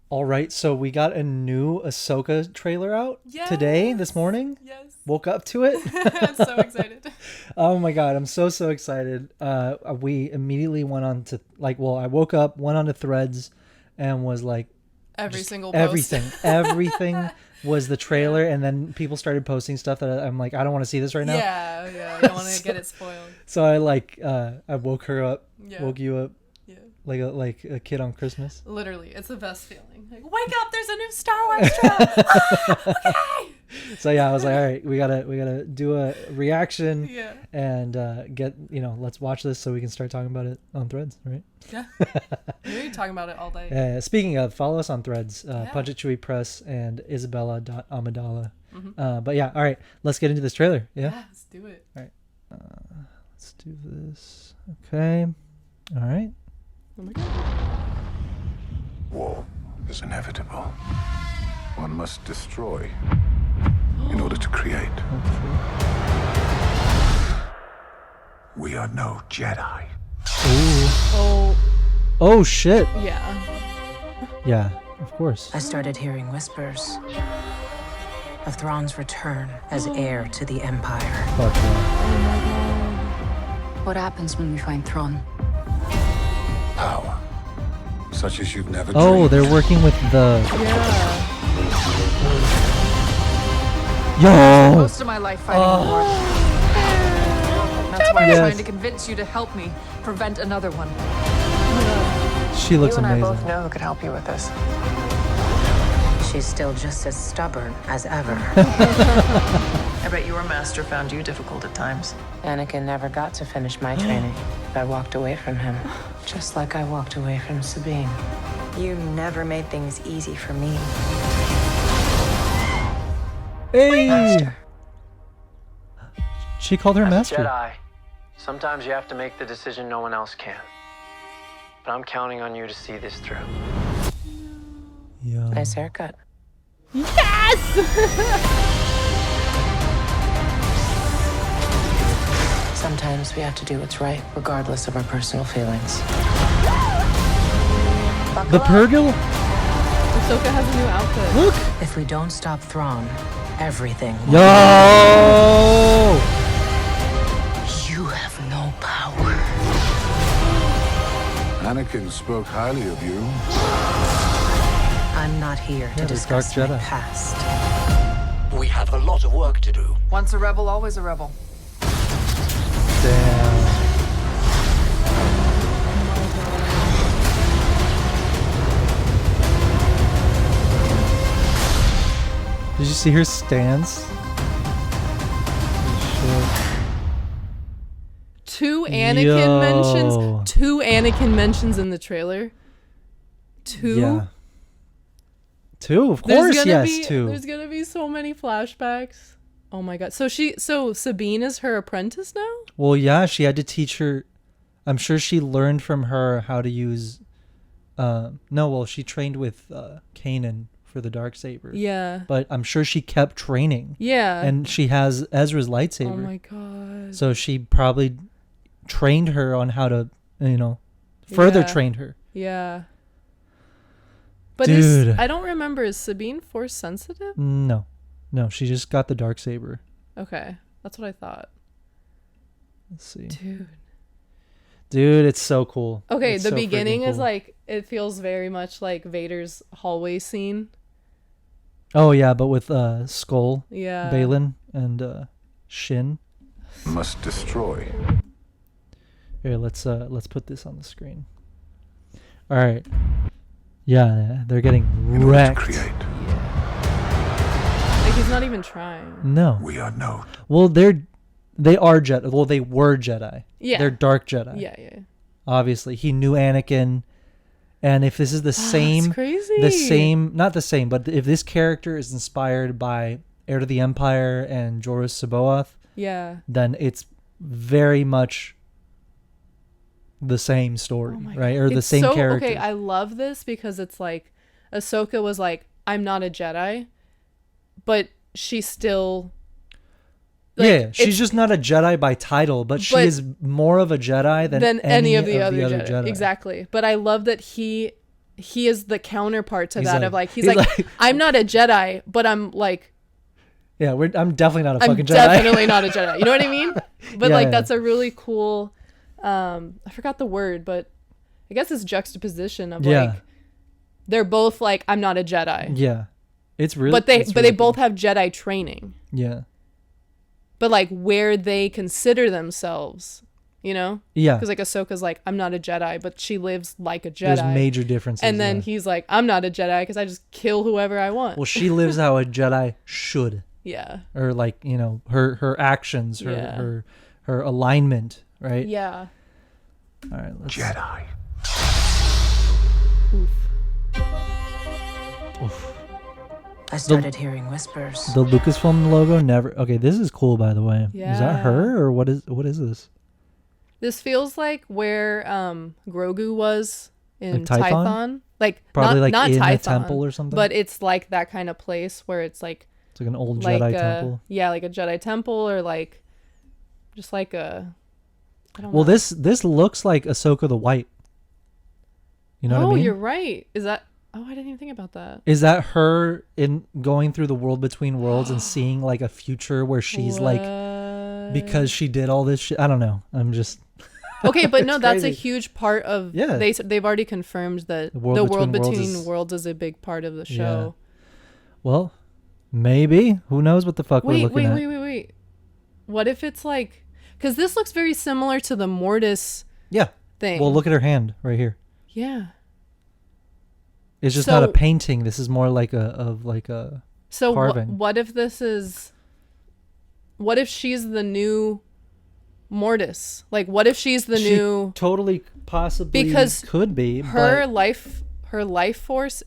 All right, so we got a new Ahsoka trailer out today, this morning. Yes. Woke up to it. I'm so excited. Oh my god, I'm so excited. We immediately went on to I woke up, went on to Threads, and was like, Every single post. everything was the trailer, and then people started posting stuff that I'm like, I don't want to see this right now. Yeah. I don't want to get it spoiled. So I woke her up, woke you up. Yeah. Like a kid on Christmas. Literally, it's the best feeling. Like, wake up! There's a new Star Wars trailer. Okay. So yeah, I was like, all right, we gotta do a reaction. Yeah. And let's watch this so we can start talking about it on Threads, right? Yeah. We're talking about it all day. Speaking of, follow us on Threads, Punch It Chewy Press and Isabella.Amidala. Mm-hmm. But yeah, all right, let's get into this trailer. Yeah, let's do it. All right, let's do this. Okay, all right. Oh my god. War is inevitable. One must destroy in order to create. We are no Jedi. Ooh. Oh shit. Yeah, of course. I started hearing whispers of Thrawn's return as heir to the Empire. Fuck yeah. What happens when we find Thrawn? Power. Such as you've never dreamed. Oh, they're working with the... Yeah. Yo! Most of my life fighting a war. That's why I'm trying to convince you to help me prevent another one. She looks You and amazing. I both know who could help you with this. She's still just as stubborn as ever. I bet your master found you difficult at times. Anakin never got to finish my training. I walked away from him, just like I walked away from Sabine. You never made things easy for me. Hey! Master. She called her As master. a Jedi, sometimes you have to make the decision no one else can. But I'm counting on you to see this through. Yeah. Nice haircut. Sometimes we have to do what's right, regardless of our personal feelings. The Purgle? Ahsoka has a new outfit. Look! If we don't stop Thrawn, everything. Yo! You have no power. Anakin spoke highly of you. I'm not here to the discuss Dark my Jedi. past. We have a lot of work to do. Once a rebel, always a rebel. Damn. Did you see her stance? Two Yo. Anakin mentions in the trailer. Two. Yeah. Two, of course, yes, two. There's gonna be so many flashbacks. Oh my god. So Sabine is her apprentice now? Well, yeah, she had to teach her. I'm sure she learned from her how to use. She trained with Kanan for the Darksaber. Yeah. But I'm sure she kept training. Yeah. And she has Ezra's lightsaber. Oh my god. So she probably trained her on how to, further Yeah. trained her. Yeah. But Dude. I don't remember. Is Sabine force sensitive? No, she just got the Darksaber. Okay, that's what I thought. Let's see. Dude, it's so cool. okay, It's the so beginning freaking is cool. like, it feels very much like Vader's hallway scene. Oh yeah, but with Skull, Yeah. Balin, and Shin. Must destroy. Here, let's put this on the screen. All right. Yeah, they're getting In order to wrecked. create. Like, he's not even trying. No. We are no. Well, they are Jedi. Well, they were Jedi. Yeah. They're dark Jedi. Yeah. Obviously, he knew Anakin, and if this is the same, That's crazy. not the same, but if this character is inspired by Heir to the Empire and Jorah Sabaoth, Yeah. then it's very much the same story, Oh my right? God. Or the It's same so, character. Okay, I love this because it's like, Ahsoka was like, I'm not a Jedi, but she still... Like, yeah, she's it's- just not a Jedi by title, but she is more of a Jedi than any of the other Jedi. Exactly. But I love that he he is the counterpart to He's that like- of like he's he's like, like- I'm not a Jedi, but I'm like Yeah, I'm definitely not a I'm fucking Jedi. definitely not a Jedi. You know what I mean? But Yeah, like yeah. that's a really cool I forgot the word, but I guess it's juxtaposition of Yeah. like they're both like I'm not a Jedi. Yeah, it's really. But they it's but really they both cool. have Jedi training. Yeah, But like where they consider themselves, you know? yeah. Because like Ahsoka's like, I'm not a Jedi, but she lives like a Jedi. There's major differences. and then yeah. he's like, I'm not a Jedi because I just kill whoever I want. Well, she lives how a Jedi should, yeah. or like her actions, Yeah. her alignment, right? Yeah. All right. Let's. Jedi. Oof. Oof. I started hearing whispers. The Lucasfilm logo never. Okay, this is cool, by the way. Is Yeah. that her or what is this? This feels like where Grogu was in Like Tython? Tython. Like Probably like not in Tython, a temple or something. but it's like that kind of place where it's like It's like an old like Jedi a, temple. Yeah, like a Jedi temple or like just like a I don't Well, know. this looks like Ahsoka the White. You know what I mean? you're right. Is that Oh, I didn't even think about that. Is that her in going through the world between worlds and seeing like a future where she's like because she did all this shit? I don't know. I'm just Okay, but no, It's that's a crazy. huge part of. Yeah. They've already confirmed that The the world world between between, worlds is- worlds is a big part of the show. well, maybe. Who knows what the fuck we're Wait, looking at? wait. What if it's like? Because this looks very similar to the Mortis Yeah. thing. Well, look at her hand right here. Yeah. It's just not a So- painting. This is more like a So carving. what if this is? What if she's the new Mortis? Like, what if she's the She new totally possibly Because could be her but her life force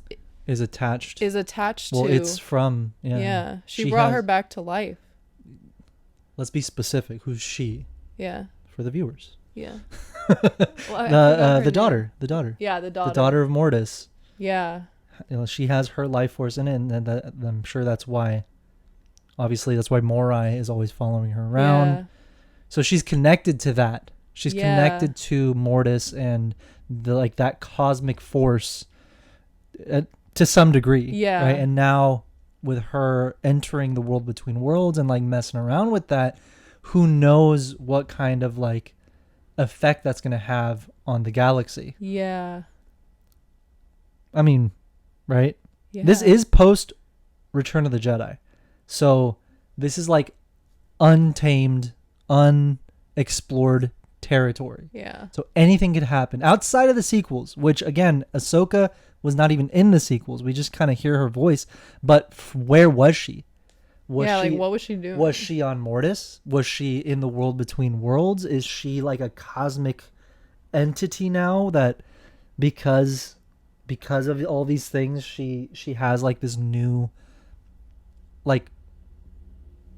is attached. is attached well, to. it's from yeah. She brought has- her back to life. Let's be specific. Who's she Yeah. for the viewers? Yeah. Well, I forgot her The name. daughter. The daughter. Yeah, the daughter. The daughter of Mortis. Yeah. She has her life force in it, and I'm sure that's why. Obviously, that's why Morai is always following her around. Yeah. So she's connected to that. She's Yeah. connected to Mortis and that cosmic force to some degree. Yeah. Right. And now with her entering the world between worlds and like messing around with that, who knows what kind of like effect that's going to have on the galaxy. Yeah. I mean, right? Yeah. This is post Return of the Jedi. So this is like untamed, unexplored territory. Yeah. So anything could happen outside of the sequels, which again, Ahsoka was not even in the sequels. We just kind of hear her voice. But where was she? Yeah, like what was she doing? Was she on Mortis? Was she in the world between worlds? Is she like a cosmic entity now that because of all these things she has like this new like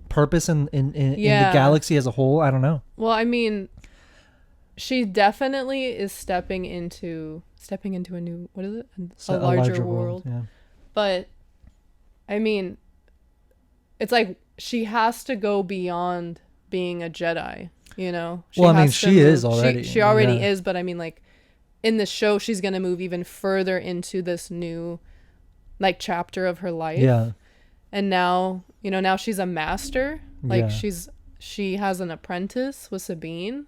purpose in the galaxy as a whole? I don't know. Well, I mean, she definitely is stepping into a new, what is it? A larger world. Yeah. But I mean, it's like she has to go beyond being a Jedi, you know? Well, I mean, has to she is move- already, She already yeah. is, but I mean, like, in the show, she's going to move even further into this new, like, chapter of her life. Yeah. And now, you know, now she's a master. Like, Yeah. she has an apprentice with Sabine.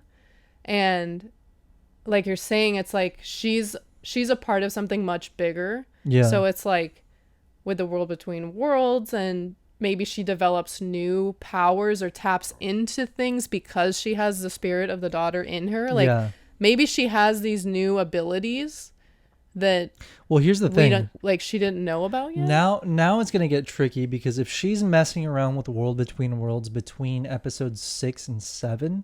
And, like you're saying, it's like she's a part of something much bigger. Yeah. So it's like with the world between worlds, and maybe she develops new powers or taps into things because she has the spirit of the daughter in her. Like Yeah. maybe she has these new abilities that Well, here's the we thing. don't, like she didn't know about yet. Now it's gonna get tricky because if she's messing around with the world between worlds between episodes 6 and 7,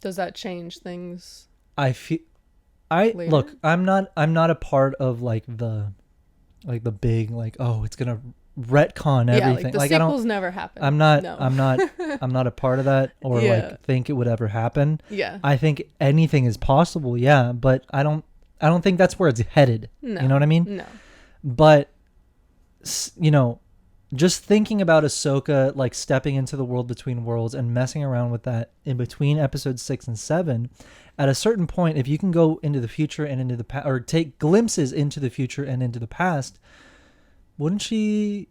Does that change things? Later? Look, I'm not a part of like the big like, oh, it's gonna retcon everything. Yeah, like the I sequels don't. never happen. I'm not. No. I'm not a part of that or Yeah. like think it would ever happen. Yeah. I think anything is possible. Yeah, but I don't think that's where it's headed. No. You know what I mean? No. But you know, just thinking about Ahsoka like stepping into the world between worlds and messing around with that in between episodes 6 and 7, at a certain point, if you can go into the future and into the past, or take glimpses into the future and into the past, wouldn't she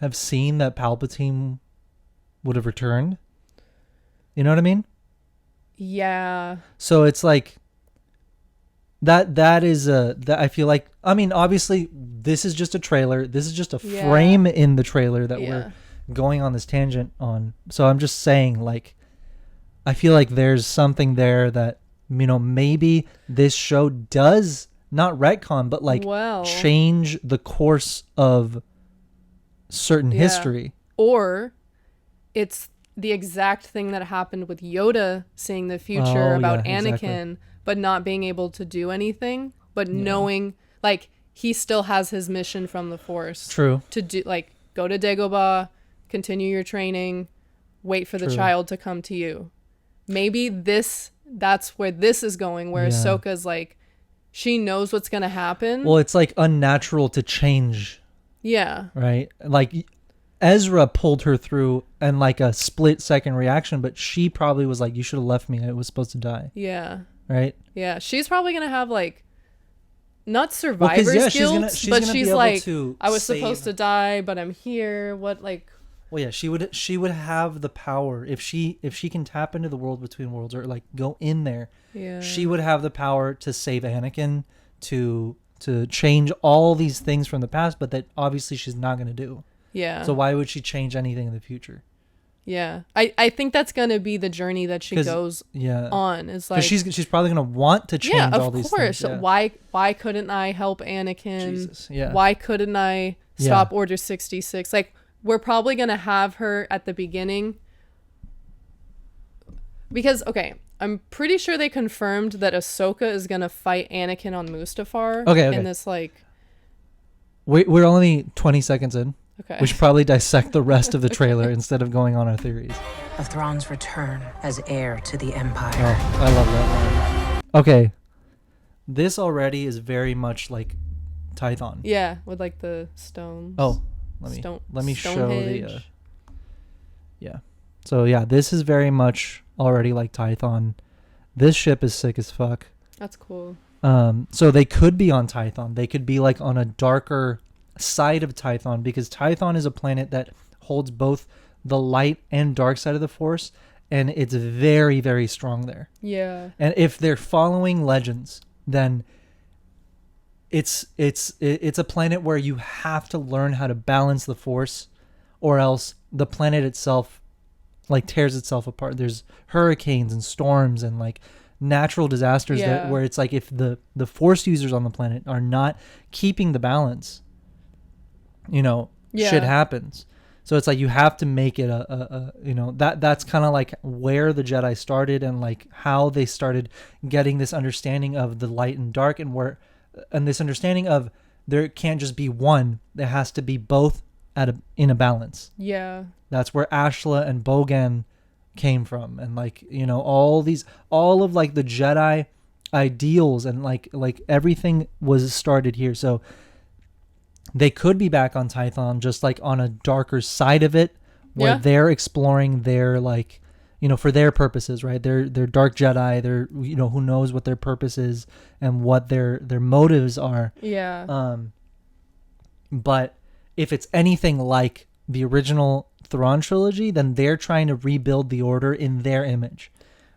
have seen that Palpatine would have returned? You know what I mean? Yeah. So it's like that is that I feel like, I mean, obviously this is just a trailer. This is just a frame in the trailer that we're going on this tangent on. So I'm just saying, like, I feel like there's something there that, you know, maybe this show does not retcon, but like change the course of certain history. Or it's the exact thing that happened with Yoda seeing the future about Anakin, exactly. But not being able to do anything, but knowing like he still has his mission from the Force. True. To do, like, go to Dagobah, continue your training, wait for the child to come to you. Maybe that's where this is going, where Ahsoka's like, she knows what's going to happen. Well, it's like unnatural to change. Yeah. Right? Like Ezra pulled her through and like a split-second reaction, but she probably was like, you should have left me. I was supposed to die. Yeah. Right? Yeah. She's probably going to have like, not survivor's guilt, but she's like, I was supposed to die, but I'm here. What, like... Well, yeah, she would have the power if she can tap into the world between worlds, or like go in there. Yeah. She would have the power to save Anakin, to change all these things from the past, but that obviously she's not going to do. Yeah. So why would she change anything in the future? Yeah. I think that's going to be the journey that she goes on. Is like, she's probably going to want to change all these things. Yeah, of course. Why couldn't I help Anakin? Jesus. Yeah. Why couldn't I stop Order 66? Like, we're probably going to have her at the beginning. Because, okay, I'm pretty sure they confirmed that Ahsoka is going to fight Anakin on Mustafar. Okay. In this, like... We're only 20 seconds in. Okay. We should probably dissect the rest of the trailer instead of going on our theories. Of Thrawn's return as heir to the Empire. Oh, I love that line. Okay. This already is very much like Tython. Yeah, with like the stones. Oh, let me show the... yeah. So yeah, this is very much already like Tython. This ship is sick as fuck. That's cool. So they could be on Tython. They could be like on a darker side of Tython, because Tython is a planet that holds both the light and dark side of the Force, and it's very, very strong there. Yeah. And if they're following Legends, then it's a planet where you have to learn how to balance the Force, or else the planet itself like tears itself apart. There's hurricanes and storms and like natural disasters where it's like if the Force users on the planet are not keeping the balance, you know, shit happens. So it's like you have to make it a you know, that's kind of like where the Jedi started, and like how they started getting this understanding of the light and dark, and this understanding of there can't just be one, there has to be both in a balance. Yeah. That's where Ashla and Bogan came from, and like, you know, all of like the Jedi ideals and like everything was started here. So they could be back on Tython, just like on a darker side of it, where they're exploring their, like, you know, for their purposes, right? They're dark Jedi. They're, you know, who knows what their purpose is and what their motives are. Yeah. But if it's anything like the original Thrawn trilogy, then they're trying to rebuild the Order in their image,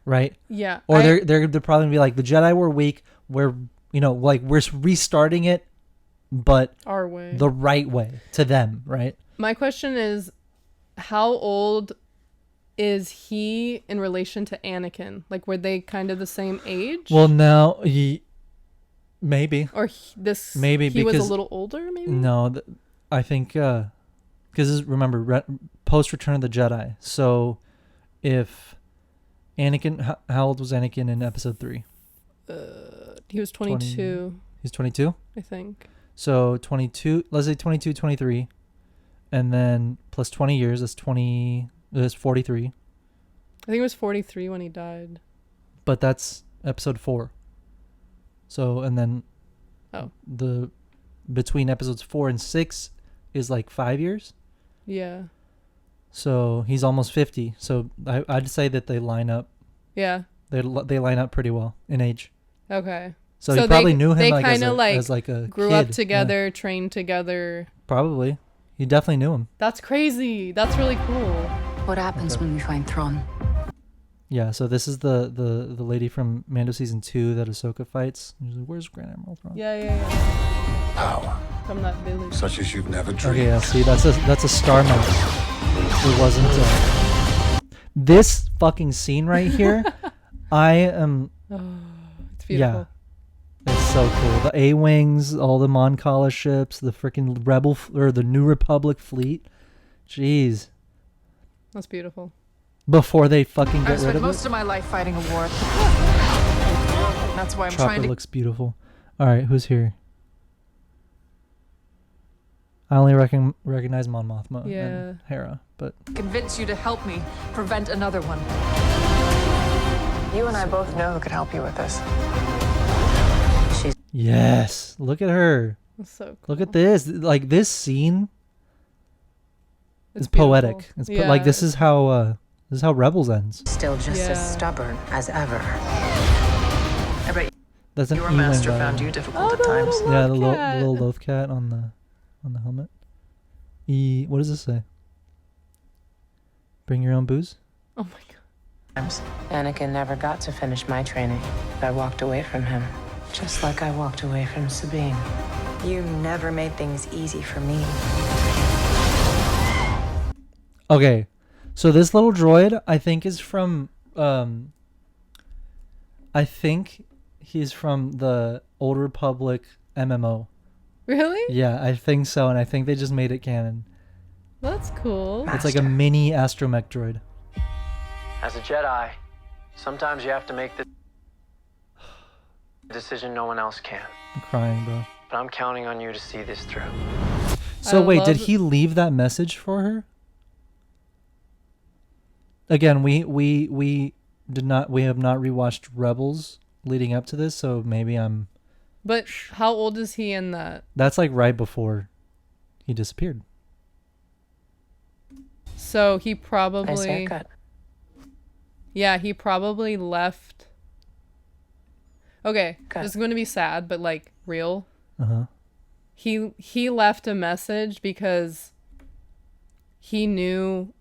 right? Yeah. Or they're probably gonna be like, the Jedi were weak. We're, you know, like, we're restarting it, but our way, the right way to them, right? My question is, how old is he in relation to Anakin? Like, were they kind of the same age? Well, now maybe. Or maybe he was a little older, maybe? No, I think because remember, post Return of the Jedi. So if Anakin, how old was Anakin in Episode 3? He was 22. He's 22? I think. So 22, let's say 22, 23, and then plus 20 years, that's 43. I think it was 43 when he died. But that's Episode 4. So, and then the between Episodes 4 and 6 is like 5 years. Yeah. So he's almost 50. So I'd say that they line up. Yeah. They line up pretty well in age. Okay. So he probably knew him they like kind of as like a grew kid. up together, trained together. Probably. He definitely knew him. That's crazy. That's really cool. What happens when we find Thrawn? Yeah, so this is the lady from Mando season 2 that Ahsoka fights. She's like, where's Grand Admiral Thrawn? Yeah. Power, From that village. such as you've never dreamed. Okay, yeah, see, that's a star map. It wasn't this fucking scene right here. I am It's beautiful. yeah. It's so cool. The A-Wings, all the Mon Cala ships, the freaking Rebel or the New Republic fleet. Jeez. That's beautiful. Before they fucking I get rid spent of most it. of my life fighting a war. That's why I'm Chopper trying to looks beautiful. All right, who's here? I only recognize Mon Mothma and Hera, but convince you to help me prevent another one. You and I both know who could help you with this. yes, look at her. That's so cool. Look at this. Like this scene It's is poetic. beautiful. It's Yeah. like this is how Rebels ends. Still just Yeah. as stubborn as ever. I bet That's an your Ewing master vibe. found you difficult Oh, at the times. little Yeah, the love cat. little loaf cat on the helmet. What does this say? Bring your own booze? Oh my god. Times. Anakin never got to finish my training. I walked away from him, just like I walked away from Sabine. You never made things easy for me. Okay, so this little droid, I think, is from. I think he's from the Old Republic MMO. Really? Yeah, I think so, and I think they just made it canon. That's cool. It's like a mini astromech droid. As a Jedi, sometimes you have to make the decision no one else can. I'm crying, bro. But I'm counting on you to see this through. So I wait, did love- he leave that message for her? Again, we have not rewatched Rebels leading up to this, so maybe But how old is he in that? that's like right before he disappeared. So he Nice probably haircut. Yeah, he probably left. Okay, Cut. this is going to be sad, but like real. Uh-huh. He left a message because he knew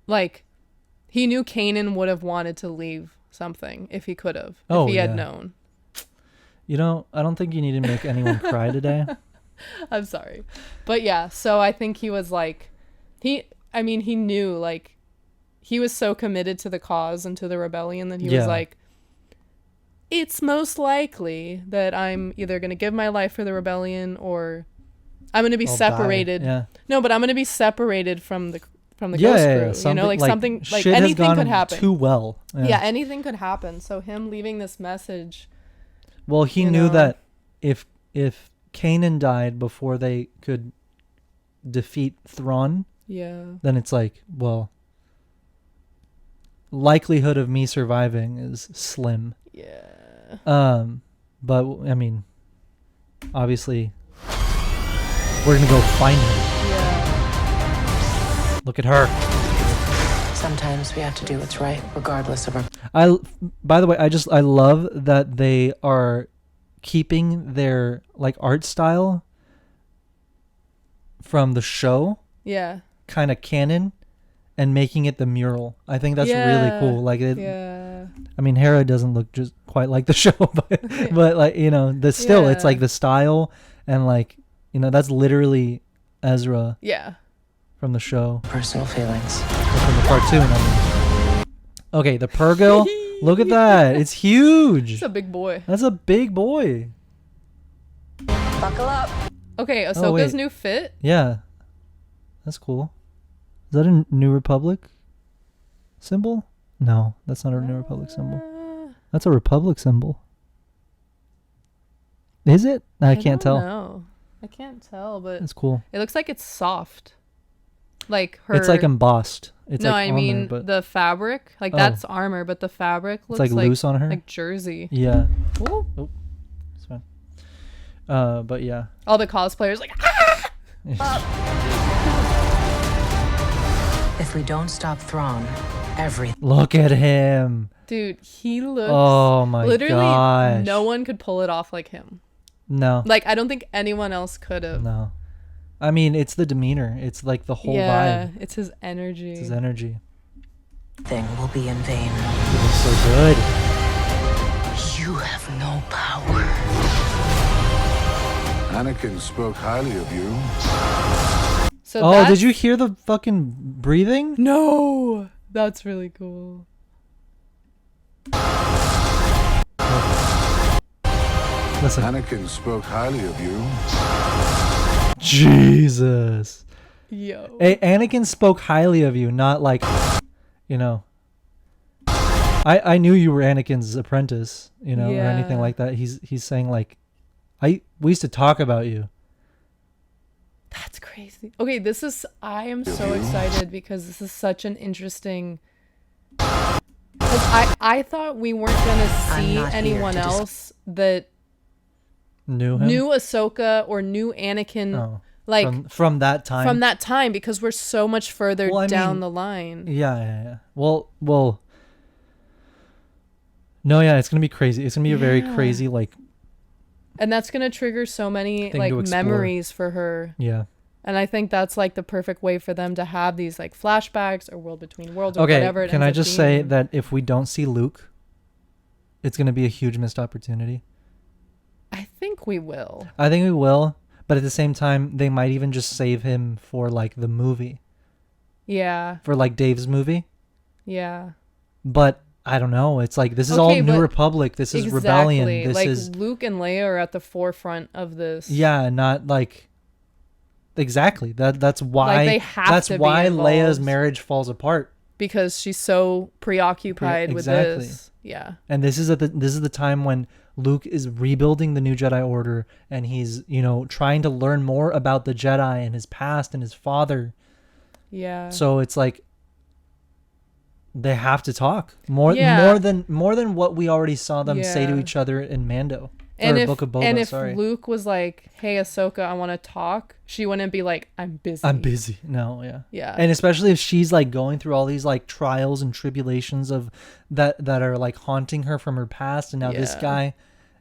Kanan would have wanted to leave something if he could have. Oh, if he had yeah. known. You know, I don't think you need to make anyone cry today. I'm sorry. But yeah, so I think he was like he knew, like, he was so committed to the cause and to the rebellion that he Yeah. was like, it's most likely that I'm either going to give my life for the rebellion or I'm going to be I'll die. separated. Yeah. No, but I'm going to be separated from the Yeah, ghost yeah, crew. You know, like something like shit has anything gone could happen. too well. Yeah, anything could happen. So him leaving this message. Well, he you knew know. that if Kanan died before they could defeat Thrawn, Yeah. then it's like, well, likelihood of me surviving is slim. Yeah. But I mean, obviously, we're gonna go find him. Yeah. Look at her. Sometimes we have to do what's right, regardless of our. By the way, I love that they are keeping their like art style from the show Yeah. kind of canon and making it the mural. I think that's really Yeah. cool. Like it, Yeah. I mean, Hera doesn't look just quite like the show, but like, you know, it's Yeah. like the style and like, you know, that's literally Ezra Yeah. from the show, Personal feelings. or from the cartoon. I mean. Okay, the Purrgil. Look at that. It's huge. He's a big boy. That's a big boy. Buckle up. Okay, Oh, Ahsoka's wait. new fit. Yeah. That's cool. Is that a New Republic symbol? No, that's not a New Republic symbol. That's a Republic symbol. Is it? I can't tell. No, I can't tell, but It's cool. it looks like it's soft. Like her. It's like embossed. It's no, like I on mean there, but the fabric. Like Oh. that's armor, but the fabric it's looks like loose on her. like jersey. Yeah. Ooh. Oh, it's fine. But yeah. All the cosplayers like. If we don't stop Thrawn, everything. Look at him. Dude, he looks. Oh my literally, gosh. no one could pull it off like him. No. Like, I don't think anyone else could have. No. I mean, it's the demeanor. It's like the whole vibe. It's his energy. It's his energy. Thing will be in vain. He looks so good. You have no power. Anakin spoke highly of you. So Oh, did you hear the fucking breathing? No, that's really cool. Listen. Anakin spoke highly of you. Jesus. Yo. Hey, Anakin spoke highly of you, not like, you know. I knew you were Anakin's apprentice, you know, or anything like that. He's saying like, we used to talk about you. That's crazy. Okay, I am so excited because this is such an interesting. Because I thought we weren't gonna see anyone else that knew him? knew Ahsoka or knew Anakin. Oh. Like from that time. From that time, because we're so much further down the line. Yeah. Well. No, yeah, it's gonna be crazy. It's gonna be a very crazy like. And that's gonna trigger so many thing like to explore. memories for her. Yeah. And I think that's like the perfect way for them to have these like flashbacks or world between worlds or Okay, whatever. can I just say that if we don't see Luke, it's gonna be a huge missed opportunity. I think we will. I think we will, but at the same time, they might even just save him for like the movie. Yeah. For like Dave's movie. Yeah. But I don't know. It's like this is all New Republic. This is rebellion. This like is Luke and Leia are at the forefront of this. Yeah, not like exactly. That's why like they have to why be involved Leia's marriage falls apart. Because she's so preoccupied with this. Yeah. And this is the time when Luke is rebuilding the new Jedi Order and he's, you know, trying to learn more about the Jedi and his past and his father. Yeah. So it's like they have to talk more than what we already saw them say to each other in Mando. And if Book of Boba, and if Luke was like, "Hey Ahsoka, I want to talk," she wouldn't be like, "I'm busy." No, yeah. Yeah. And especially if she's like going through all these like trials and tribulations of that are like haunting her from her past, and now this guy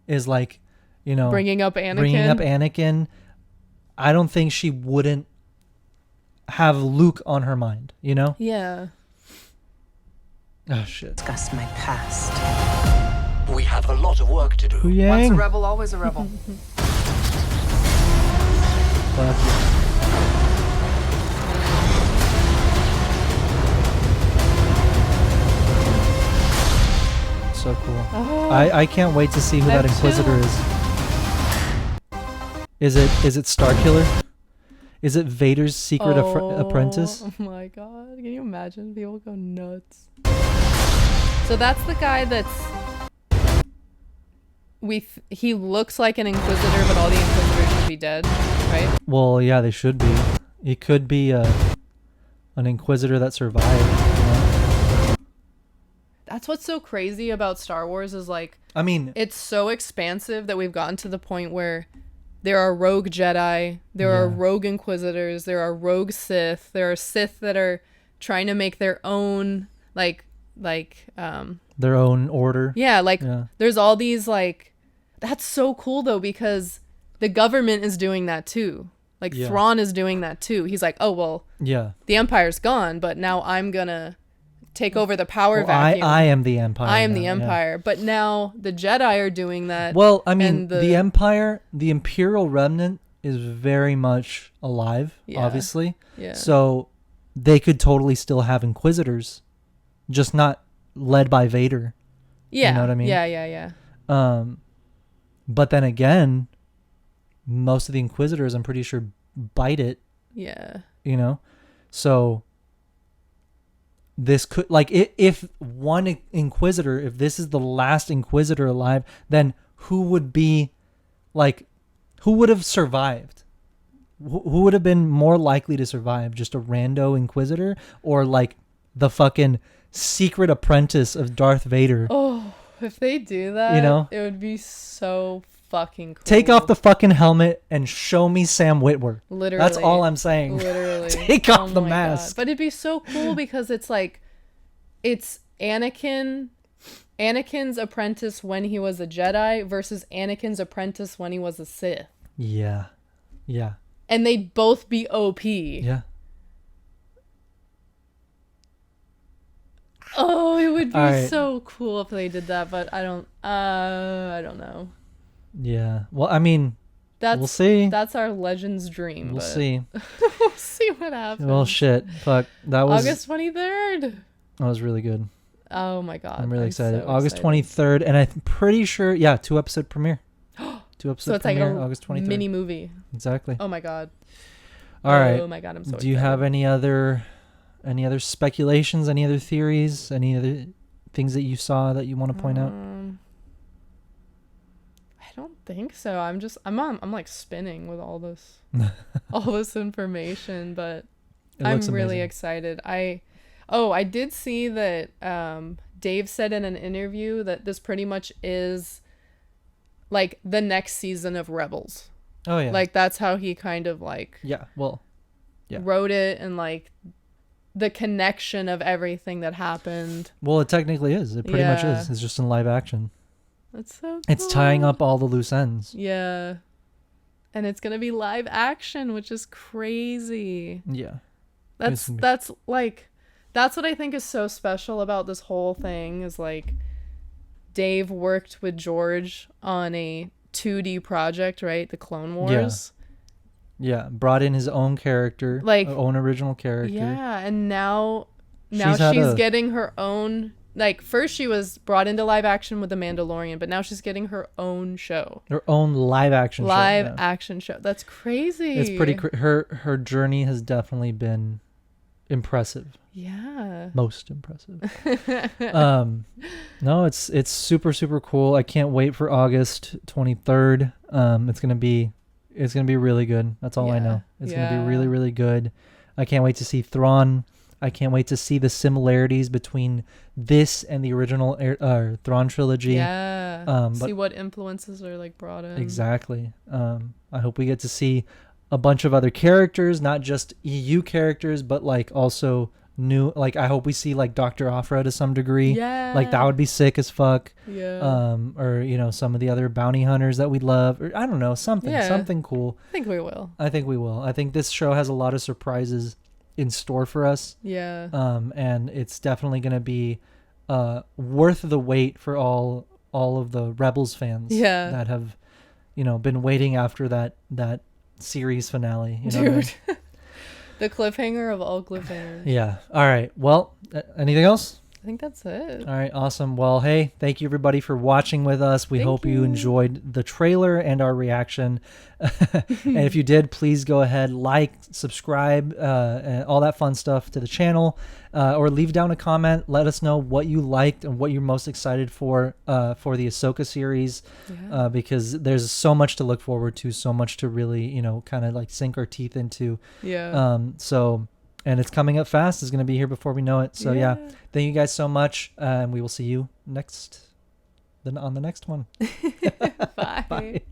is like, you know, bringing up Anakin. I don't think she wouldn't have Luke on her mind, you know? Yeah. Oh shit. Discuss my past. We have a lot of work to do. Once a rebel, always a rebel. Fuck yeah. So cool. Oh, I can't wait to see who that Inquisitor is. Is it Starkiller? Is it Vader's secret apprentice? Oh my god. Can you imagine? People go nuts. So that's the guy that's he looks like an Inquisitor, but all the Inquisitors should be dead, right? Well, yeah, they should be. It could be an Inquisitor that survived. You know? That's what's so crazy about Star Wars is like, I mean, it's so expansive that we've gotten to the point where there are rogue Jedi, there are rogue Inquisitors, there are rogue Sith, there are Sith that are trying to make their own their own order. Yeah, there's all these like, that's so cool though, because the government is doing that too. Like Thrawn is doing that too. He's like, oh well, the Empire's gone, but now I'm gonna take over the power vacuum. I am the Empire. I am the Empire. But now the Jedi are doing that. Well, I mean, the Empire, the Imperial Remnant is very much alive, obviously. Yeah. So they could totally still have Inquisitors, just not led by Vader. Yeah. You know what I mean? Yeah. But then again, most of the Inquisitors, I'm pretty sure, bite it. Yeah. You know? So this could, like, if one Inquisitor, if this is the last Inquisitor alive, then who would be, like, who would have survived? Who would have been more likely to survive? Just a rando Inquisitor, or like the fucking secret apprentice of Darth Vader? Oh, if they do that, you know, it would be so fucking cool. Take off the fucking helmet and show me Sam Witwer. Literally. That's all I'm saying. Literally. Take off the mask. God. But it'd be so cool because it's like, it's Anakin's apprentice when he was a Jedi versus Anakin's apprentice when he was a Sith. Yeah. Yeah. And they'd both be OP. Yeah. Oh, it would be so cool if they did that, but I don't know. Yeah. Well, I mean, we'll see. That's our Legends dream. We'll see. We'll see what happens. Well, shit. Fuck. That was August 23rd. That was really good. Oh my God. I'm really excited. So August excited. 23rd, and I'm pretty sure, 2-episode premiere. 2-episode So it's premiere, like a August 23rd. mini movie. Exactly. Oh my God. All right. Oh my God, I'm so excited. Do you have any other speculations, any other theories, any other things that you saw that you want to point out? I don't think so. I'm like spinning with all this information, but I'm really excited. I did see that Dave said in an interview that this pretty much is like the next season of Rebels. Oh yeah. Like that's how he kind of like wrote it, and like the connection of everything that happened. Well, it technically is. It pretty much is. It's just in live action. That's so cool. It's tying up all the loose ends. Yeah. And it's going to be live action, which is crazy. Yeah. That's what I think is so special about this whole thing is like Dave worked with George on a 2D project, right? The Clone Wars. Yeah, brought in his own character, like own original character. Yeah, and now she's getting her own. Like first she was brought into live action with The Mandalorian, but now she's getting her own show. Her own live action show. That's crazy. It's pretty. Her journey has definitely been impressive. Yeah. Most impressive. No, it's super super cool. I can't wait for August 23rd. It's gonna be really good. That's all I know. It's gonna be really, really good. I can't wait to see Thrawn. I can't wait to see the similarities between this and the original Thrawn trilogy. Yeah. See what influences are like brought in. Exactly. I hope we get to see a bunch of other characters, not just EU characters, but like also new. Like I hope we see like Dr. Aphra to some degree. Yeah. Like that would be sick as fuck. Yeah. Or some of the other bounty hunters that we love, or I don't know, something cool. I think we will. I think this show has a lot of surprises in store for us. Yeah. And it's definitely gonna be worth the wait for all of the Rebels fans. Yeah. That have been waiting after that series finale. Dude. The cliffhanger of all cliffhangers. Yeah. All right. Well, anything else? I think that's it. All right. Awesome. Well, hey, thank you everybody for watching with us. We hope you enjoyed the trailer and our reaction. And if you did, please go ahead, like, subscribe, and all that fun stuff to the channel, or leave down a comment. Let us know what you liked and what you're most excited for the Ahsoka series, because there's so much to look forward to, so much to really, kind of like sink our teeth into. Yeah. And it's coming up fast. It's going to be here before we know it. So yeah, thank you guys so much. And we will see you on the next one. Bye. Bye.